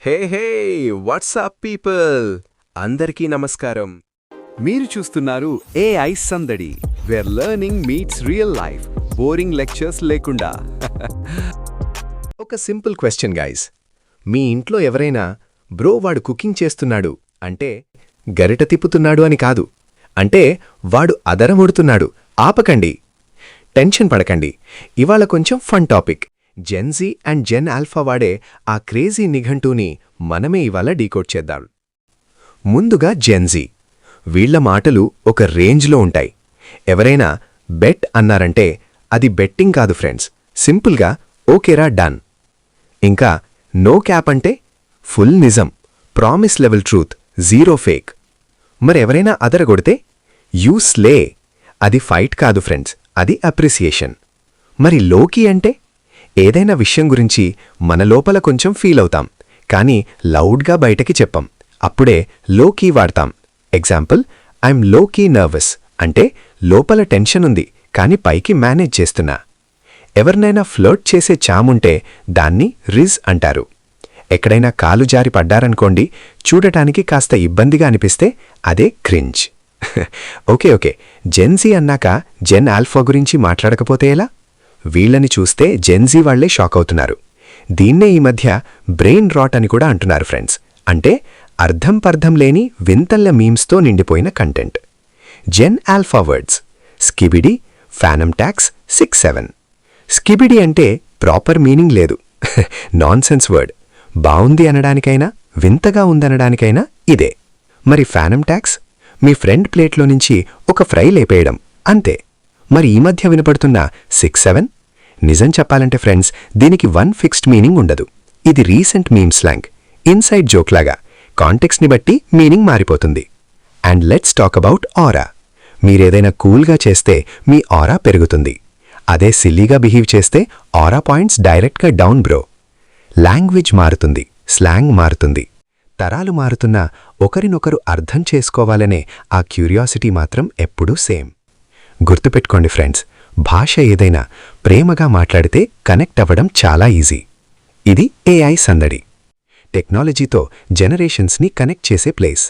హే హే WhatsApp people అందరికీ నమస్కారం. మీరు చూస్తున్నారు AI సందడి, where learning meets real life, boring lectures లేకుండా. ఒక సింపుల్ క్వశ్చన్ గైస్, మీ ఇంట్లో ఎవరైనా బ్రో వాడు కుకింగ్ చేస్తున్నాడు అంటే గరిట తిప్పుతున్నాడు అని కాదు, అంటే వాడు అదరముడుతున్నాడు ఆపకండి. టెన్షన్ పడకండి. ఇవాళ కొంచెం fun topic. Gen Z and gen alpha వాడే ఆ క్రేజీ నిఘంటూని మనమే ఇవాళ డీకోడ్ చేద్దాం. ముందుగా జెన్ జీ. వీళ్ల మాటలు ఒక రేంజ్లో ఉంటాయి. ఎవరైనా బెట్ అన్నారంటే అది బెట్టింగ్ కాదు ఫ్రెండ్స్, సింపుల్గా ఓకేరా డన్. ఇంకా నో క్యాప్ అంటే ఫుల్ నిజం, promise level truth, zero fake. మరెవరైనా అదరగొడితే యూ స్లే, అది ఫైట్ కాదు ఫ్రెండ్స్, అది అప్రిసియేషన్. మరి లోకీ అంటే ఏదైనా విషయం గురించి మన లోపల కొంచెం ఫీల్ అవుతాం, కానీ లౌడ్గా బయటకి చెప్పం, అప్పుడే లోకీ వాడతాం. ఎగ్జాంపుల్, ఐఎమ్ లోకీ నర్వస్ అంటే లోపల టెన్షన్ ఉంది కానీ పైకి మేనేజ్ చేస్తున్నా. ఎవరినైనా ఫ్లర్ట్ చేసే చాముంటే దాన్ని రిజ్ అంటారు. ఎక్కడైనా కాలు జారి పడ్డారనుకోండి, చూడటానికి కాస్త ఇబ్బందిగా అనిపిస్తే అదే క్రింజ్. ఓకే, జెన్ జీ అన్నాక జెన్ ఆల్ఫా గురించి మాట్లాడకపోతే ఎలా? వీళ్ళని చూస్తే జెన్ జీ వాళ్లే షాక్ అవుతున్నారు. దీన్నే ఈ మధ్య బ్రెయిన్ రాట్ అని కూడా అంటున్నారు ఫ్రెండ్స్. అంటే అర్థం పర్థం లేని వింతల్ల మీమ్స్తో నిండిపోయిన content. Gen Alpha words: skibidi, fanum tax, 6-7. Skibidi అంటే ప్రాపర్ మీనింగ్ లేదు, నాన్సెన్స్ వర్డ్. బావుంది అనడానికైనా వింతగా ఉందనడానికైనా ఇదే. మరి ఫానమ్ ట్యాక్స్? మీ ఫ్రెండ్ ప్లేట్లో నుంచి ఒక ఫ్రై లేపేయడం, అంతే. మరి ఈ మధ్య వినపడుతున్న 6-7? నిజం చెప్పాలంటే ఫ్రెండ్స్, దీనికి వన్ ఫిక్స్డ్ మీనింగ్ ఉండదు. ఇది రీసెంట్ మీమ్ స్లాంగ్, ఇన్సైడ్ జోక్లాగా. కాంటెక్స్ని బట్టి మీనింగ్ మారిపోతుంది. అండ్ లెట్స్ టాక్ అబౌట్ ఆరా. మీరేదైనా కూల్గా చేస్తే మీ ఆరా పెరుగుతుంది. అదే సిల్లీగా బిహేవ్ చేస్తే ఆరా పాయింట్స్ డైరెక్ట్గా డౌన్ బ్రో. లాంగ్వేజ్ మారుతుంది, స్లాంగ్ మారుతుంది. తరాలు మారుతున్నా ఒకరినొకరు అర్థం చేసుకోవాలనే ఆ క్యూరియాసిటీ మాత్రం ఎప్పుడూ సేమ్. గుర్తుపెట్టుకోండి ఫ్రెండ్స్, భాష ఏదైనా ప్రేమగా మాట్లాడితే కనెక్ట్ అవ్వడం చాలా ఈజీ. ఇది AI సందడి, టెక్నాలజీతో జనరేషన్స్ని కనెక్ట్ చేసే place.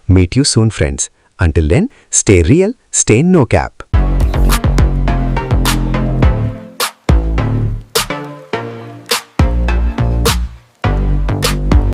Meet you soon friends. Until then, stay real, stay no cap.